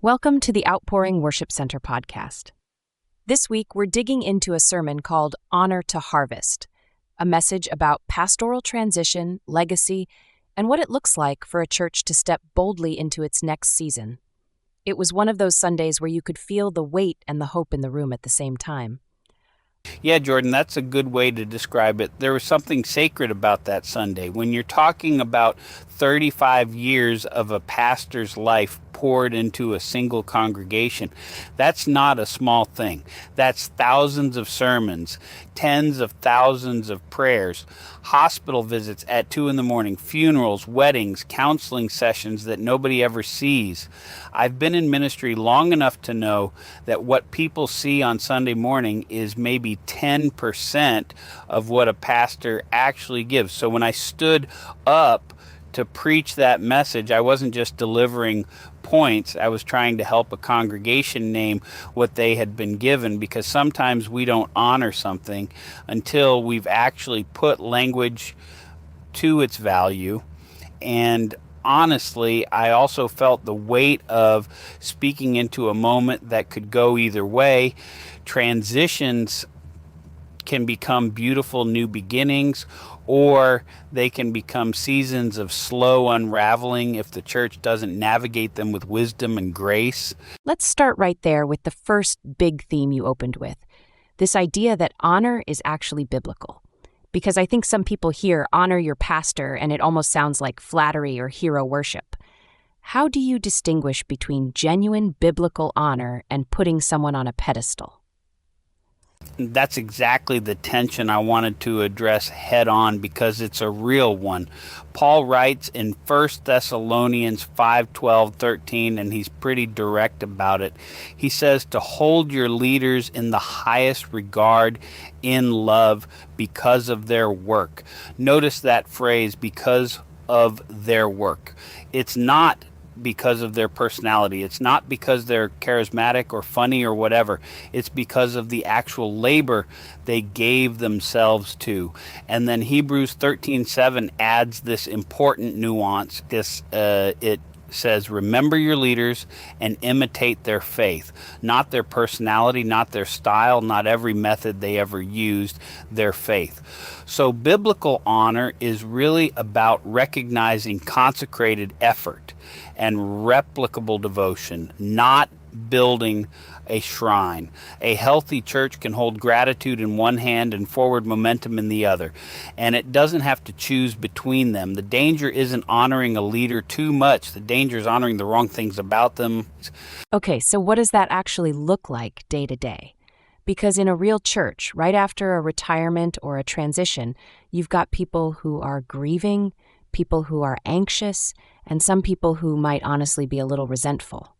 Welcome to the Outpouring Worship Center podcast. This week, we're digging into a sermon called Honor to Harvest, a message about pastoral transition, legacy, and what it looks like for a church to step boldly into its next season. It was one of those Sundays where you could feel the weight and the hope in the room at the same time. Yeah, Jordan, that's a good way to describe it. There was something sacred about that Sunday. When you're talking about 35 years of a pastor's life poured into a single congregation, that's not a small thing. That's thousands of sermons, tens of thousands of prayers, hospital visits at 2 a.m, funerals, weddings, counseling sessions that nobody ever sees. I've been in ministry long enough to know that what people see on Sunday morning is maybe 10% of what a pastor actually gives. So when I stood up to preach that message, I wasn't just delivering points. I was trying to help a congregation name what they had been given, because sometimes we don't honor something until we've actually put language to its value. And honestly, I also felt the weight of speaking into a moment that could go either way. Transitions can become beautiful new beginnings, or they can become seasons of slow unraveling if the church doesn't navigate them with wisdom and grace. Let's start right there with the first big theme you opened with, this idea that honor is actually biblical. Because I think some people hear honor your pastor and it almost sounds like flattery or hero worship. How do you distinguish between genuine biblical honor and putting someone on a pedestal? That's exactly the tension I wanted to address head on, because it's a real one. Paul writes in 1 Thessalonians 5:12-13, and he's pretty direct about it. He says to hold your leaders in the highest regard in love because of their work. Notice that phrase, because of their work. It's not because of their personality. It's not because they're charismatic or funny or whatever. It's because of the actual labor they gave themselves to. And then Hebrews 13:7 adds this important nuance. It says, remember your leaders and imitate their faith, not their personality, not their style, not every method they ever used, their faith. So biblical honor is really about recognizing consecrated effort and replicable devotion, not building a shrine. A healthy church can hold gratitude in one hand and forward momentum in the other, and it doesn't have to choose between them. The danger isn't honoring a leader too much. The danger is honoring the wrong things about them. Okay, so what does that actually look like day to day? Because in a real church, right after a retirement or a transition, you've got people who are grieving, people who are anxious, and some people who might honestly be a little resentful.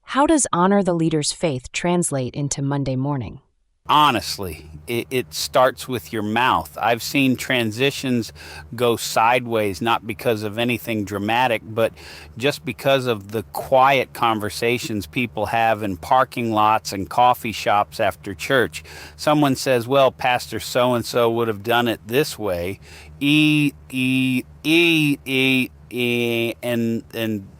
How does honor the leader's faith translate into Monday morning? Honestly, it starts with your mouth. I've seen transitions go sideways, not because of anything dramatic, but just because of the quiet conversations people have in parking lots and coffee shops after church. Someone says, well, Pastor so-and-so would have done it this way. And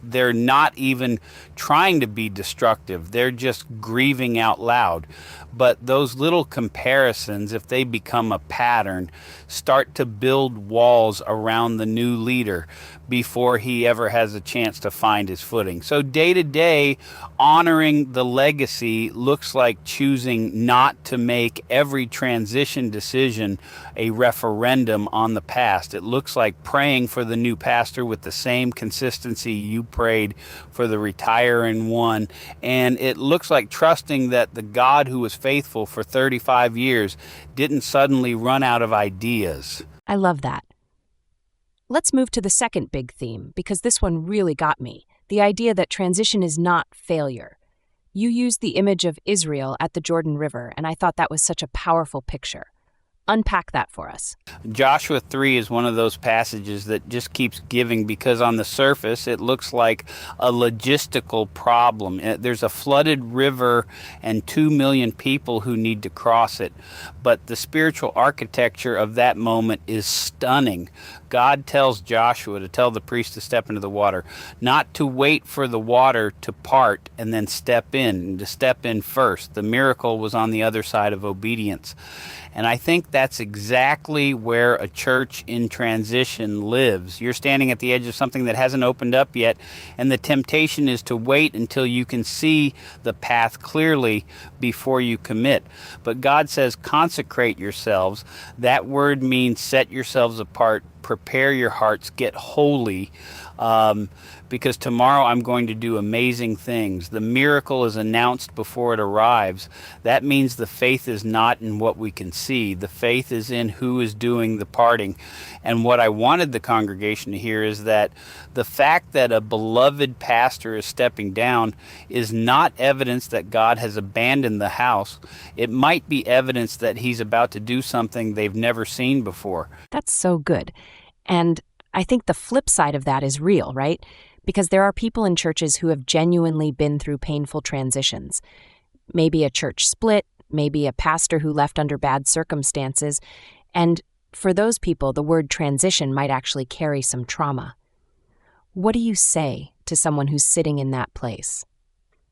they're not even trying to be destructive. They're just grieving out loud. But those little comparisons, if they become a pattern, start to build walls around the new leader before he ever has a chance to find his footing. So day to day, honoring the legacy looks like choosing not to make every transition decision a referendum on the past. It looks like praying for the new pastor with the same consistency you prayed for the retiring one. And it looks like trusting that the God who was faithful for 35 years didn't suddenly run out of ideas. I love that. Let's move to the second big theme, because this one really got me. The idea that transition is not failure. You used the image of Israel at the Jordan River, and I thought that was such a powerful picture. Unpack that for us. Joshua 3 is one of those passages that just keeps giving, because on the surface it looks like a logistical problem. There's a flooded river and 2 million people who need to cross it. But the spiritual architecture of that moment is stunning. God tells Joshua to tell the priest to step into the water, not to wait for the water to part and then step in, to step in first. The miracle was on the other side of obedience. And I think that's exactly where a church in transition lives. You're standing at the edge of something that hasn't opened up yet, and the temptation is to wait until you can see the path clearly before you commit. But God says, consecrate yourselves. That word means set yourselves apart, prepare your hearts, get holy, because tomorrow I'm going to do amazing things. The miracle is announced before it arrives. That means the faith is not in what we can see. The faith is in who is doing the parting. And what I wanted the congregation to hear is that the fact that a beloved pastor is stepping down is not evidence that God has abandoned the house. It might be evidence that he's about to do something they've never seen before. That's so good. And I think the flip side of that is real, right? Because there are people in churches who have genuinely been through painful transitions. Maybe a church split, maybe a pastor who left under bad circumstances. And for those people, the word transition might actually carry some trauma. What do you say to someone who's sitting in that place?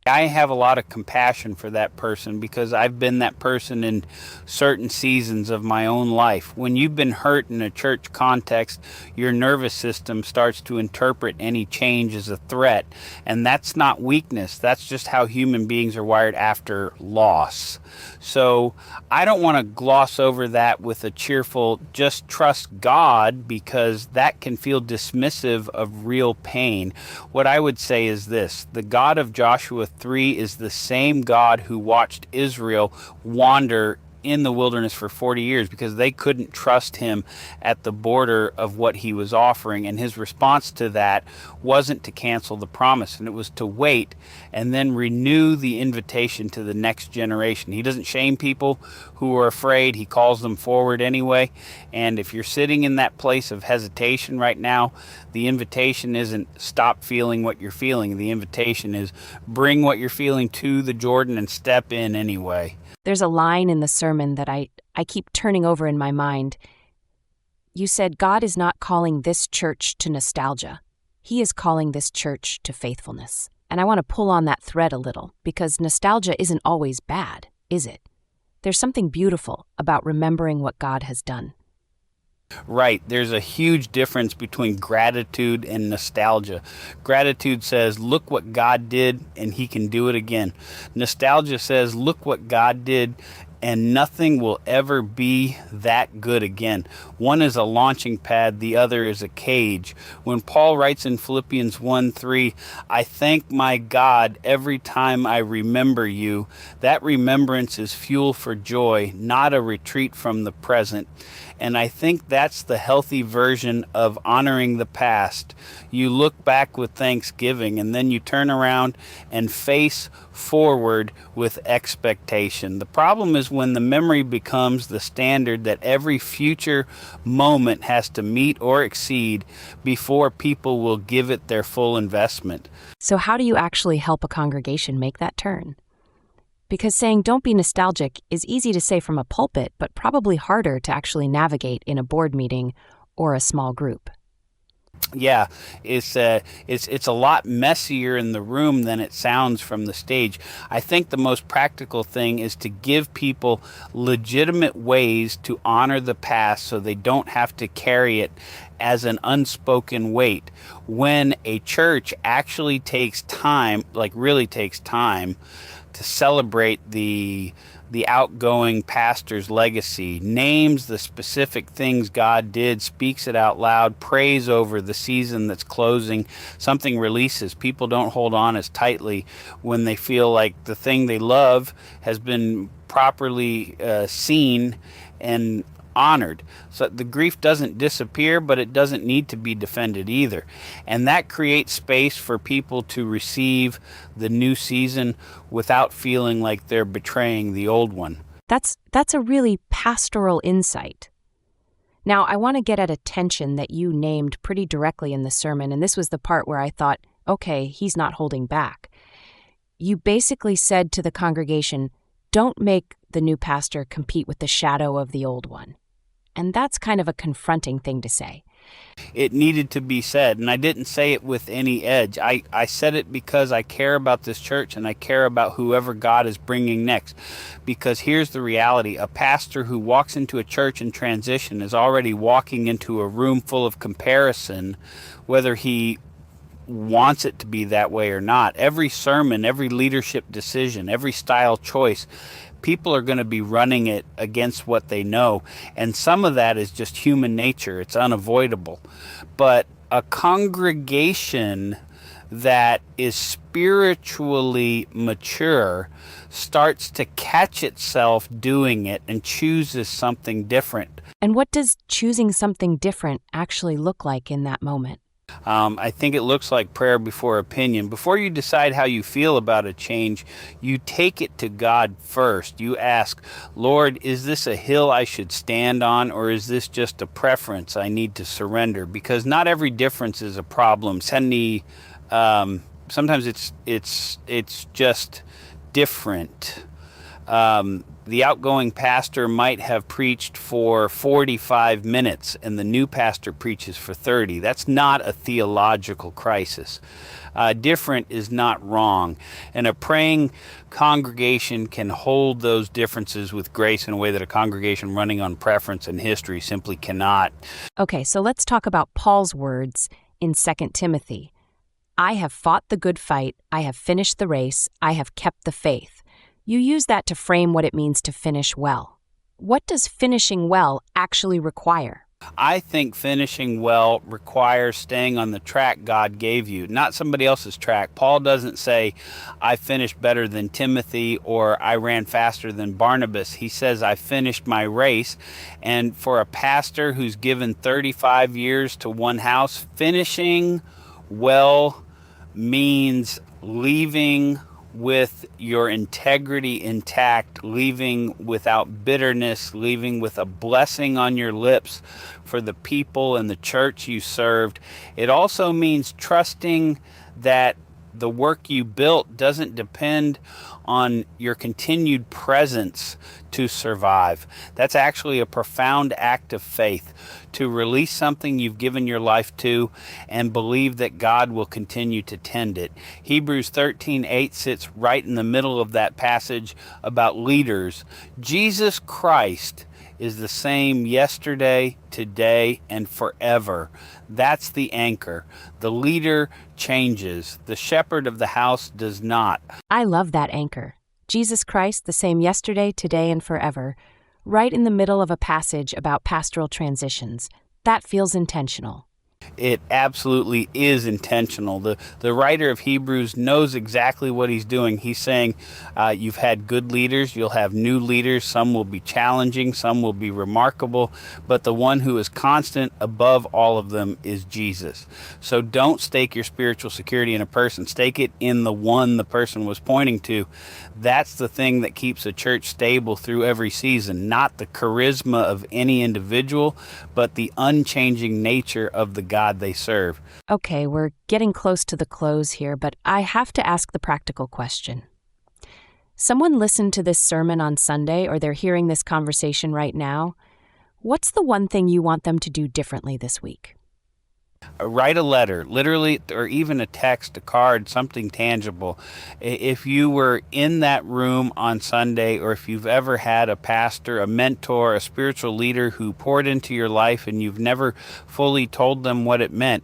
I have a lot of compassion for that person because I've been that person in certain seasons of my own life. When you've been hurt in a church context, your nervous system starts to interpret any change as a threat. And that's not weakness. That's just how human beings are wired after loss. So I don't want to gloss over that with a cheerful, just trust God, because that can feel dismissive of real pain. What I would say is this: the God of Joshua 3 is the same God who watched Israel wander in the wilderness for 40 years because they couldn't trust him at the border of what he was offering. And his response to that wasn't to cancel the promise, and it was to wait and then renew the invitation to the next generation. He doesn't shame people who are afraid. He calls them forward anyway. And if you're sitting in that place of hesitation right now, the invitation isn't stop feeling what you're feeling. The invitation is bring what you're feeling to the Jordan and step in anyway. There's a line in the sermon that I keep turning over in my mind. You said God is not calling this church to nostalgia. He is calling this church to faithfulness. And I want to pull on that thread a little, because nostalgia isn't always bad, is it? There's something beautiful about remembering what God has done. Right. There's a huge difference between gratitude and nostalgia. Gratitude says, look what God did and he can do it again. Nostalgia says, look what God did and nothing will ever be that good again. One is a launching pad, the other is a cage. When Paul writes in Philippians 1:3, I thank my God every time I remember you, that remembrance is fuel for joy, not a retreat from the present. And I think that's the healthy version of honoring the past. You look back with thanksgiving, and then you turn around and face forward with expectation. The problem is when the memory becomes the standard that every future moment has to meet or exceed before people will give it their full investment. So how do you actually help a congregation make that turn? Because saying don't be nostalgic is easy to say from a pulpit, but probably harder to actually navigate in a board meeting or a small group. Yeah, it's a lot messier in the room than it sounds from the stage. I think the most practical thing is to give people legitimate ways to honor the past so they don't have to carry it as an unspoken weight. When a church actually takes time, like really takes time, to celebrate the outgoing pastor's legacy, names the specific things God did, speaks it out loud, prays over the season that's closing, something releases. People don't hold on as tightly when they feel like the thing they love has been properly seen and honored. So the grief doesn't disappear, but it doesn't need to be defended either. And that creates space for people to receive the new season without feeling like they're betraying the old one. That's a really pastoral insight. Now, I want to get at a tension that you named pretty directly in the sermon, and this was the part where I thought, okay, he's not holding back. You basically said to the congregation, don't make the new pastor compete with the shadow of the old one. And that's kind of a confronting thing to say. It needed to be said, and I didn't say it with any edge. I said it because I care about this church and I care about whoever God is bringing next. Because here's the reality: a pastor who walks into a church in transition is already walking into a room full of comparison, whether he wants it to be that way or not. Every sermon, every leadership decision, every style choice, people are going to be running it against what they know. And some of that is just human nature. It's unavoidable. But a congregation that is spiritually mature starts to catch itself doing it and chooses something different. And what does choosing something different actually look like in that moment? I think it looks like prayer before opinion. Before you decide how you feel about a change, you take it to God first. You ask, Lord, is this a hill I should stand on, or is this just a preference I need to surrender? Because not every difference is a problem. Sometimes it's just different. The outgoing pastor might have preached for 45 minutes and the new pastor preaches for 30. That's not a theological crisis. Different is not wrong. And a praying congregation can hold those differences with grace in a way that a congregation running on preference and history simply cannot. Okay, so let's talk about Paul's words in 2 Timothy. I have fought the good fight, I have finished the race, I have kept the faith. You use that to frame what it means to finish well. What does finishing well actually require? I think finishing well requires staying on the track God gave you, not somebody else's track. Paul doesn't say, I finished better than Timothy or I ran faster than Barnabas. He says, I finished my race. And for a pastor who's given 35 years to one house, finishing well means leaving with your integrity intact, leaving without bitterness, leaving with a blessing on your lips for the people and the church you served. It also means trusting that the work you built doesn't depend on your continued presence to survive. That's actually a profound act of faith, to release something you've given your life to and believe that God will continue to tend it. Hebrews 13:8 sits right in the middle of that passage about leaders. Jesus Christ is the same yesterday, today, and forever. That's the anchor. The leader changes. The shepherd of the house does not. I love that anchor. Jesus Christ, the same yesterday, today, and forever, right in the middle of a passage about pastoral transitions. That feels intentional. It absolutely is intentional. The writer of Hebrews knows exactly what he's doing. He's saying you've had good leaders, you'll have new leaders. Some will be challenging, some will be remarkable, but the one who is constant above all of them is Jesus. So don't stake your spiritual security in a person. Stake it in the one the person was pointing to. That's the thing that keeps a church stable through every season, not the charisma of any individual, but the unchanging nature of the God they serve. Okay, we're getting close to the close here, but I have to ask the practical question. Someone listened to this sermon on Sunday, or they're hearing this conversation right now. What's the one thing you want them to do differently this week? Write a letter, literally, or even a text, a card, something tangible. If you were in that room on Sunday, or if you've ever had a pastor, a mentor, a spiritual leader who poured into your life and you've never fully told them what it meant,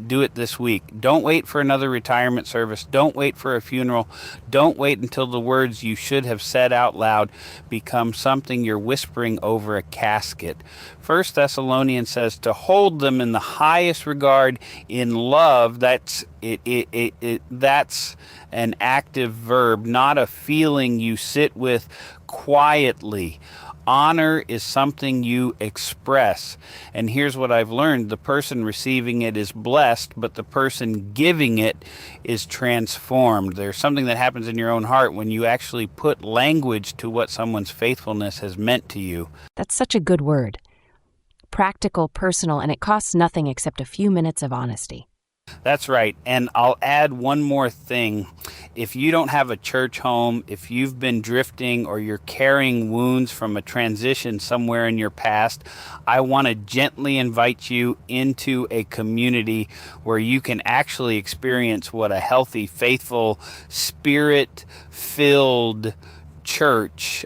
do it this week. Don't wait for another retirement service. Don't wait for a funeral. Don't wait until the words you should have said out loud become something you're whispering over a casket. 1 Thessalonians says to hold them in the highest regard in love. That's an active verb, not a feeling you sit with quietly. Honor is something you express. And here's what I've learned. The person receiving it is blessed, but the person giving it is transformed. There's something that happens in your own heart when you actually put language to what someone's faithfulness has meant to you. That's such a good word. Practical, personal, and it costs nothing except a few minutes of honesty. That's right. And I'll add one more thing. If you don't have a church home, if you've been drifting or you're carrying wounds from a transition somewhere in your past, I want to gently invite you into a community where you can actually experience what a healthy, faithful, spirit-filled church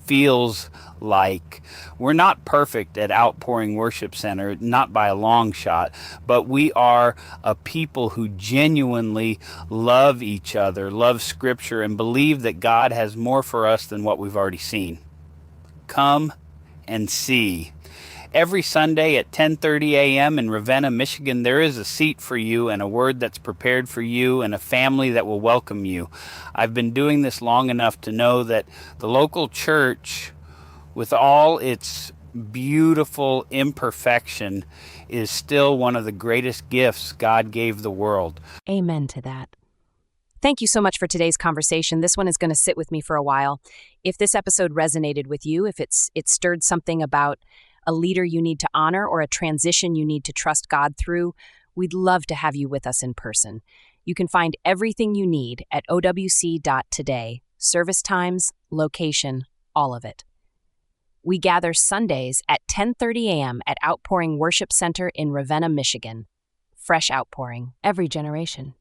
feels like. We're not perfect at Outpouring Worship Center, not by a long shot, but we are a people who genuinely love each other, love Scripture, and believe that God has more for us than what we've already seen. Come and see. Every Sunday at 10:30 a.m. in Ravenna, Michigan, there is a seat for you and a word that's prepared for you and a family that will welcome you. I've been doing this long enough to know that the local church, with all its beautiful imperfection, is still one of the greatest gifts God gave the world. Amen to that. Thank you so much for today's conversation. This one is going to sit with me for a while. If this episode resonated with you, if it stirred something about a leader you need to honor or a transition you need to trust God through, we'd love to have you with us in person. You can find everything you need at owc.today. Service times, location, all of it. We gather Sundays at 10:30 a.m. at Outpouring Worship Center in Ravenna, Michigan. Fresh outpouring, every generation.